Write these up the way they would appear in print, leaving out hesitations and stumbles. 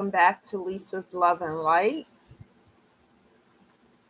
Back to Lisa's Love and Light.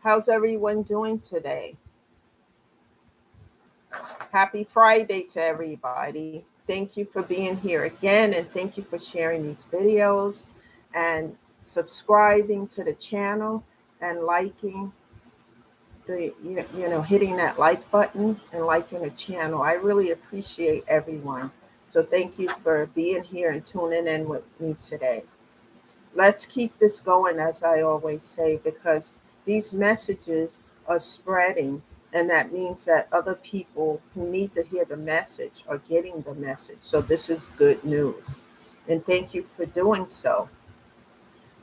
How's everyone doing today? Happy Friday to everybody. Thank you for being here again, and thank you for sharing these videos and subscribing to the channel and liking hitting that like button and liking the channel. I really appreciate everyone. So thank you for being here and tuning in with me today. Let's keep this going, as I always say, because these messages are spreading, and that means that other people who need to hear the message are getting the message. So, this is good news. And thank you for doing so.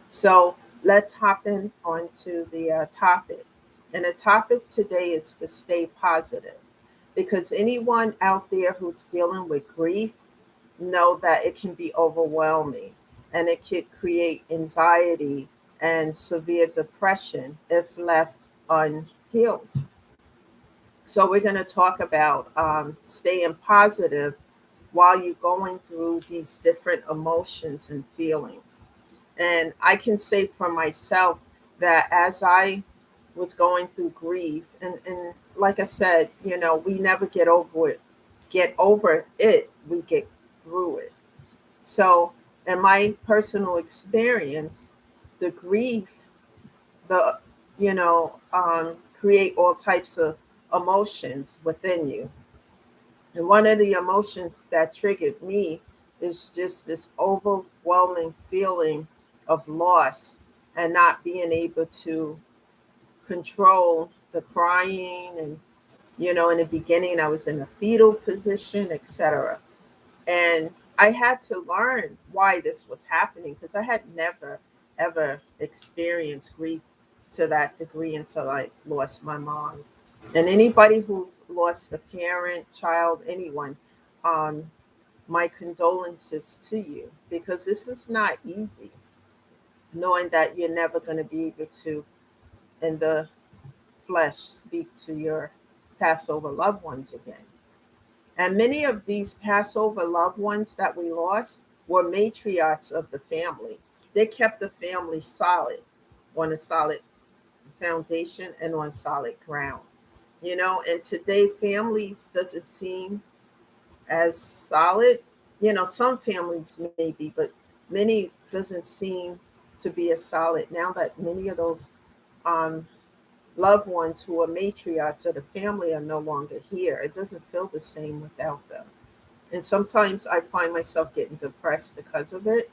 So, let's hop in onto the topic. And the topic today is to stay positive, because anyone out there who's dealing with grief know that it can be overwhelming and it could create anxiety and severe depression if left unhealed. So, we're going to talk about staying positive while you're going through these different emotions and feelings. And I can say for myself that as I was going through grief, and like I said, we never get over it, we get through it. So, in my personal experience, the grief, the create all types of emotions within you. And one of the emotions that triggered me is just this overwhelming feeling of loss and not being able to control the crying. And in the beginning I was in a fetal position, etc. And I had to learn why this was happening, because I had never ever experienced grief to that degree until I lost my mom. And anybody who lost a parent, child, anyone, um, my condolences to you, because this is not easy, knowing that you're never going to be able to, in the flesh, speak to your Passover loved ones again. And many of these Passover loved ones that we lost were matriarchs of the family. They kept the family solid, on a solid foundation and on solid ground. And today families doesn't seem as solid. Some families maybe, but many doesn't seem to be as solid now that many of those um, loved ones who are matriarchs of the family are no longer here. It doesn't feel the same without them. And sometimes I find myself getting depressed because of it.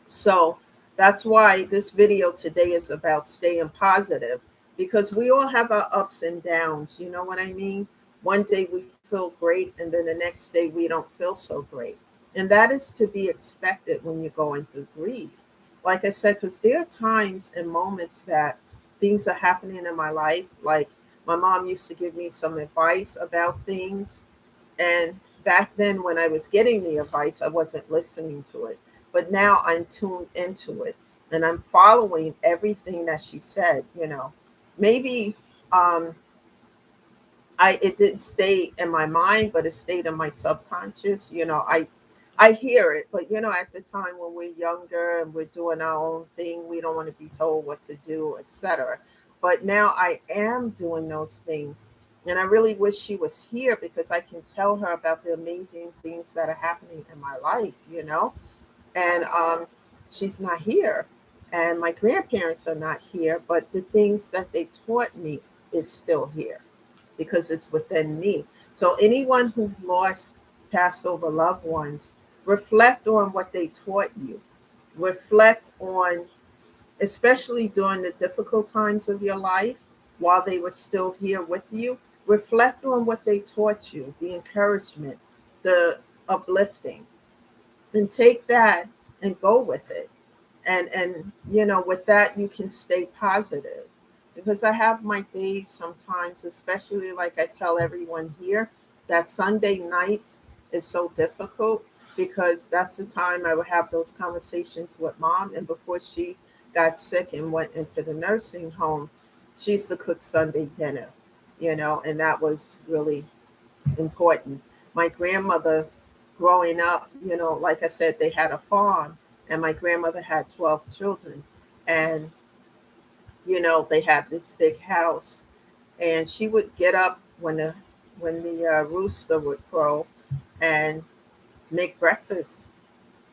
So that's why this video today is about staying positive, because we all have our ups and downs. You know what I mean? One day we feel great, and then the next day we don't feel so great. And that is to be expected when you're going through grief. Like I said, because there are times and moments that things are happening in my life. Like my mom used to give me some advice about things, and back then, when I was getting the advice, I wasn't listening to it. But now I'm tuned into it and I'm following everything that she said. Maybe um, it didn't stay in my mind, but it stayed in my subconscious. I hear it, but at the time when we're younger and we're doing our own thing, we don't want to be told what to do, etc. But now I am doing those things. And I really wish she was here, because I can tell her about the amazing things that are happening in my life. And she's not here. And my grandparents are not here, but the things that they taught me is still here, because it's within me. So anyone who's lost Passover loved ones, reflect on what they taught you. Reflect on, especially during the difficult times of your life, while they were still here with you. Reflect on what they taught you, the encouragement, the uplifting, and take that and go with it. And with that you can stay positive, because I have my days sometimes, especially like I tell everyone here, that Sunday nights is so difficult, because that's the time I would have those conversations with mom. And before she got sick and went into the nursing home, she used to cook Sunday dinner, and that was really important. My grandmother, growing up, like I said, they had a farm, and my grandmother had 12 children. And, they had this big house. And she would get up when the rooster would crow and make breakfast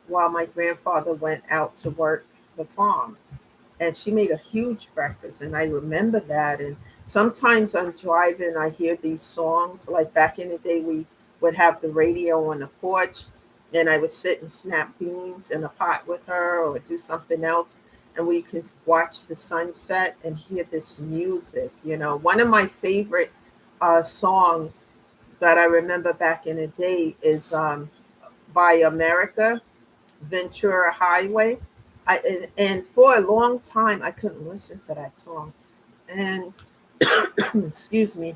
while my grandfather went out to work the farm. And she made a huge breakfast, and I remember that. And sometimes I'm driving, I hear these songs. Like back in the day, we would have the radio on the porch, and I would sit and snap beans in a pot with her or do something else, and we could watch the sunset and hear this music. One of my favorite songs that I remember back in the day is by America, Ventura Highway. And for a long time I couldn't listen to that song. And excuse me,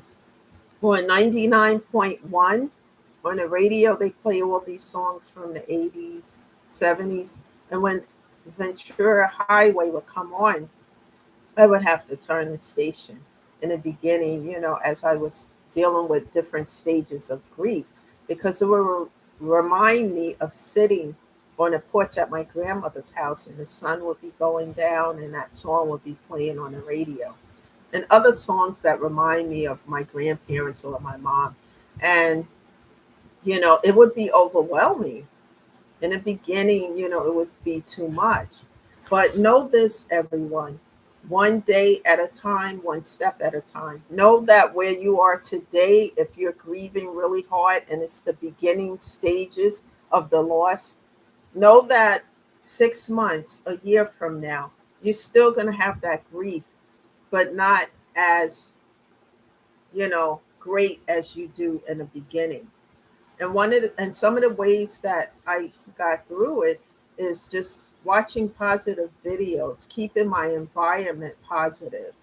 on 99.1 on the radio they play all these songs from the 80s, 70s. And when Ventura Highway would come on, I would have to turn the station in the beginning, as I was dealing with different stages of grief, because it would remind me of sitting on a porch at my grandmother's house, and the sun would be going down and that song would be playing on the radio. And other songs that remind me of my grandparents or my mom. And, it would be overwhelming. In the beginning, it would be too much. But know this, everyone: one day at a time, one step at a time. Know that where you are today, if you're grieving really hard and it's the beginning stages of the loss, know that 6 months, a year from now, you're still going to have that grief, but not as, great as you do in the beginning. And some of the ways that I got through it is just watching positive videos, keeping my environment positive,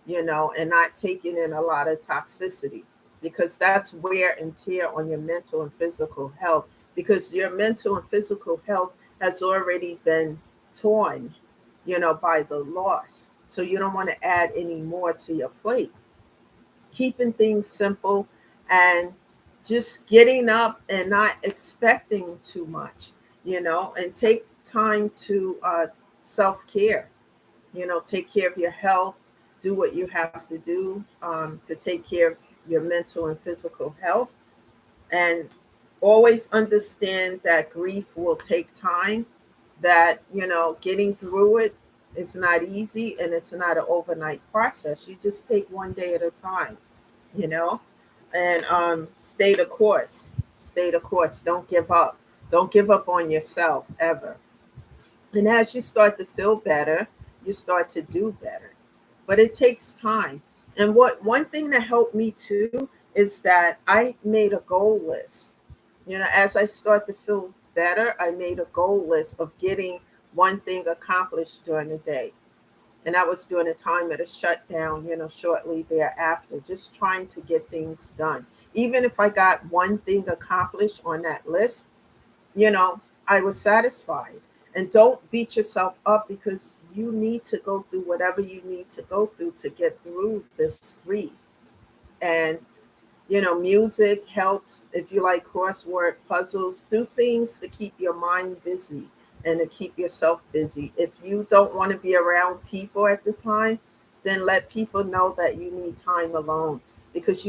and not taking in a lot of toxicity, because that's wear and tear on your mental and physical health, because your mental and physical health has already been torn, by the loss. So you don't want to add any more to your plate. Keeping things simple and just getting up and not expecting too much, and take time to self care, take care of your health, do what you have to do to take care of your mental and physical health. And always understand that grief will take time, that, getting through it is not easy and it's not an overnight process. You just take one day at a time, you know, and stay the course. Stay the course. Don't give up. Don't give up on yourself ever. And as you start to feel better, you start to do better. But it takes time. And what one thing that helped me too is that I made a goal list. As I start to feel better, I made a goal list of getting one thing accomplished during the day. And that was during the time of the shutdown, shortly thereafter, just trying to get things done. Even if I got one thing accomplished on that list, you know, I was satisfied. And don't beat yourself up, because you need to go through whatever you need to go through to get through this grief. And, music helps. If you like crossword puzzles, do things to keep your mind busy and to keep yourself busy. If you don't want to be around people at the time, then let people know that you need time alone, because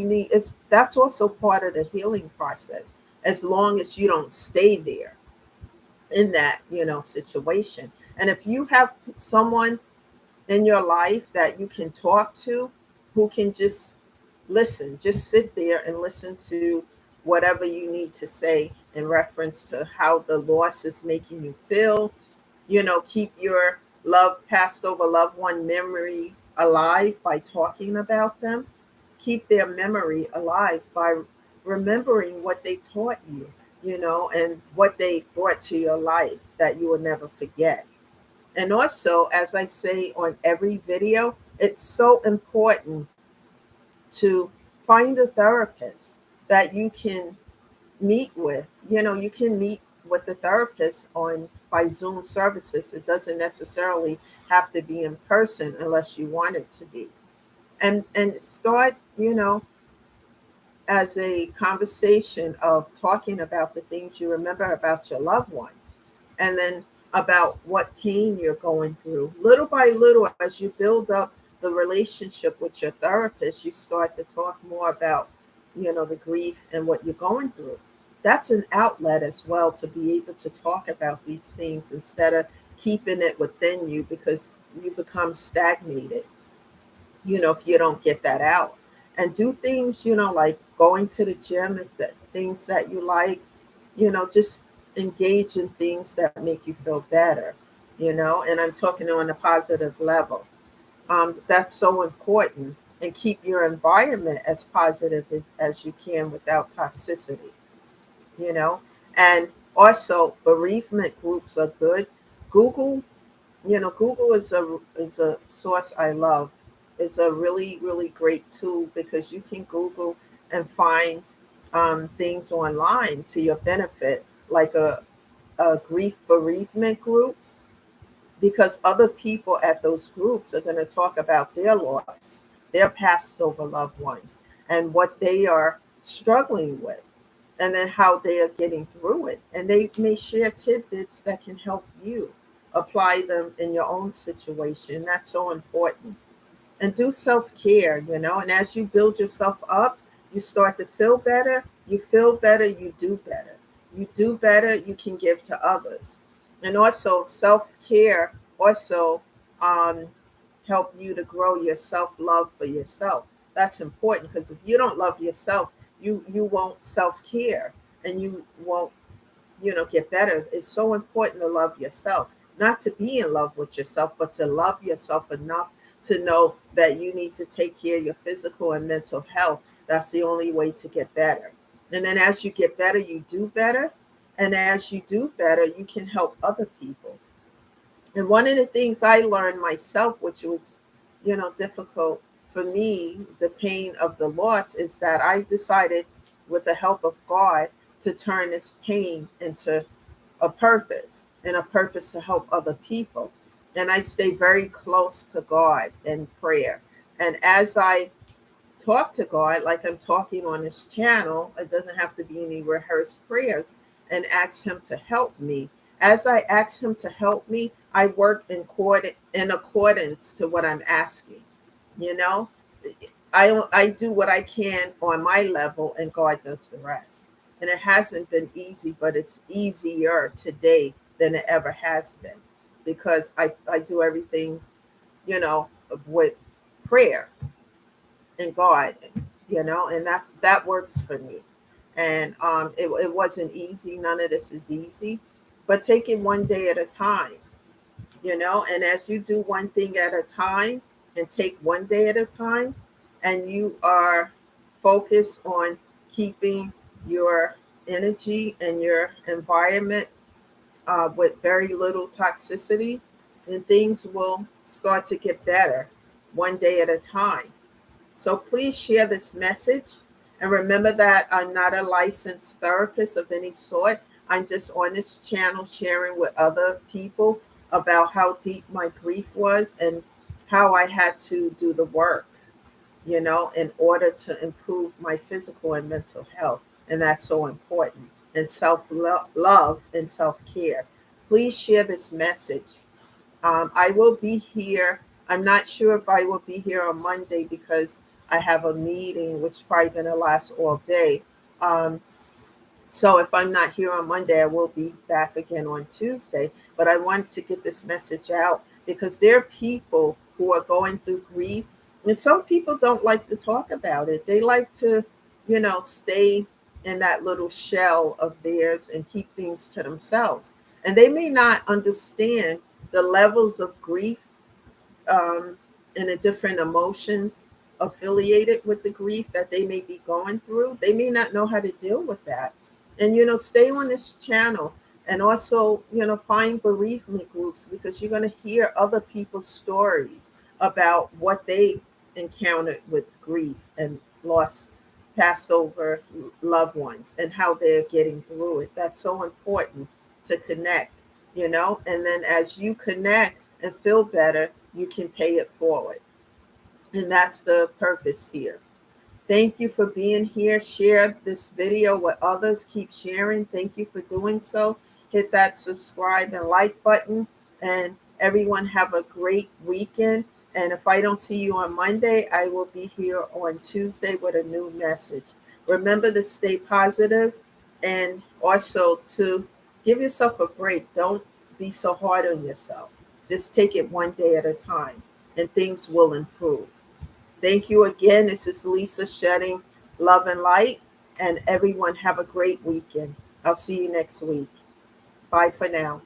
that's also part of the healing process, as long as you don't stay there in that situation. And if you have someone in your life that you can talk to, who can just listen, just sit there and listen to whatever you need to say in reference to how the loss is making you feel. Keep your passed over loved one memory alive by talking about them. Keep their memory alive by remembering what they taught you, and what they brought to your life that you will never forget. And also, as I say on every video, it's so important to find a therapist that you can meet with. You can meet with the therapist on by Zoom services. It doesn't necessarily have to be in person unless you want it to be. And start, as a conversation of talking about the things you remember about your loved one. And then about what pain you're going through. Little by little, as you build up the relationship with your therapist, you start to talk more about, the grief and what you're going through. That's an outlet as well to be able to talk about these things instead of keeping it within you because you become stagnated, if you don't get that out. And do things, like going to the gym, if that things that you like, just engage in things that make you feel better, and I'm talking on a positive level. That's so important. And keep your environment as positive as you can without toxicity, you know. And also, bereavement groups are good. Google, Google is a source I love. It's a really really great tool because you can Google and find things online to your benefit, like a grief bereavement group, because other people at those groups are going to talk about their loss, their passed over loved ones, and what they are struggling with, and then how they are getting through it. And they may share tidbits that can help you apply them in your own situation. That's so important. And do self care, and as you build yourself up, you start to feel better. You feel better, you do better. You do better, you can give to others. And also, self care also um, help you to grow your self love for yourself. That's important because if you don't love yourself, you won't self care, and you won't get better. It's so important to love yourself, not to be in love with yourself, but to love yourself enough to know that you need to take care of your physical and mental health. That's the only way to get better. And then as you get better, you do better. And as you do better, you can help other people. And one of the things I learned myself, which was, difficult for me, the pain of the loss, is that I decided, with the help of God, to turn this pain into a purpose, and a purpose to help other people. And I stay very close to God in prayer. And as I talk to God, like I'm talking on this channel, it doesn't have to be any rehearsed prayers, and ask Him to help me. As I ask Him to help me, I work in accordance to what I'm asking. You know, I do what I can on my level, and God does the rest. And it hasn't been easy, but it's easier today than it ever has been because I do everything, with prayer and God, and that works for me. And it wasn't easy. None of this is easy, but take it one day at a time, and as you do one thing at a time and take one day at a time, and you are focused on keeping your energy and your environment with very little toxicity, then things will start to get better one day at a time. So please share this message. And remember that I'm not a licensed therapist of any sort. I'm just on this channel sharing with other people about how deep my grief was and how I had to do the work, in order to improve my physical and mental health. And that's so important. And self love and self care. Please share this message. I will be here. I'm not sure if I will be here on Monday because I have a meeting which is probably going to last all day. Um, so if I'm not here on Monday, I will be back again on Tuesday. But I want to get this message out because there are people who are going through grief, and some people don't like to talk about it. They like to, stay in that little shell of theirs and keep things to themselves. And they may not understand the levels of grief and the different emotions affiliated with the grief that they may be going through. They may not know how to deal with that. And, stay on this channel, and also, find bereavement groups because you're going to hear other people's stories about what they encountered with grief and lost passed over loved ones and how they're getting through it. That's so important to connect, and then as you connect and feel better, you can pay it forward. And that's the purpose here. Thank you for being here. Share this video with others. Keep sharing. Thank you for doing so. hit that subscribe and like button. And everyone have a great weekend. And if I don't see you on Monday, I will be here on Tuesday with a new message. Remember to stay positive and also to give yourself a break. Don't be so hard on yourself. Just take it one day at a time and things will improve. Thank you again. This is Lisa shedding love and light. And everyone have a great weekend. I'll see you next week. Bye for now.